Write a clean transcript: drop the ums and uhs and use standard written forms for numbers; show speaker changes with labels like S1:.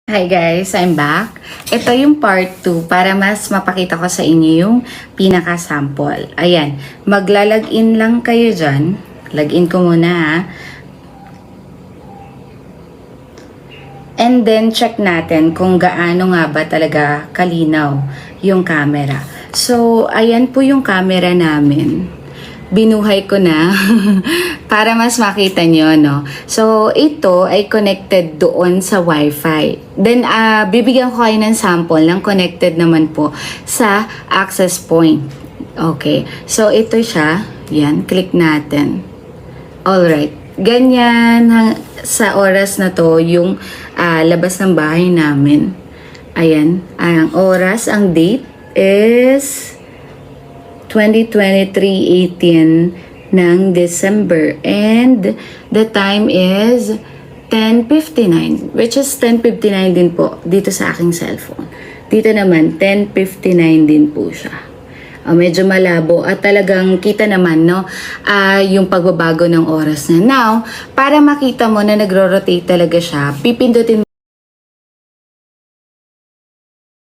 S1: Hi guys, I'm back. Ito yung part 2 para mas mapakita ko sa inyo yung pinaka-sample. Ayan, maglalagin lang kayo dyan. Lagin ko muna ha. And then check natin kung gaano nga ba talaga kalinaw yung camera. So, ayan po yung camera namin. Binuhay ko na para mas makita nyo, no? So, ito ay connected doon sa Wi-Fi. Then, bibigyan ko kayo ng sample ng connected naman po sa access point. Okay. So, ito siya. Yan. Click natin. Alright. Ganyan sa oras na to yung labas ng bahay namin. Ayan. Ang oras, ang date is 2023-18 ng December, and the time is 10:59, which is 10:59 din po dito sa aking cellphone. Dito naman 10:59 din po siya. Medyo malabo at talagang kita naman, no, yung pagbabago ng oras na. Now, para makita mo na nagro-rotate talaga siya, pipindutin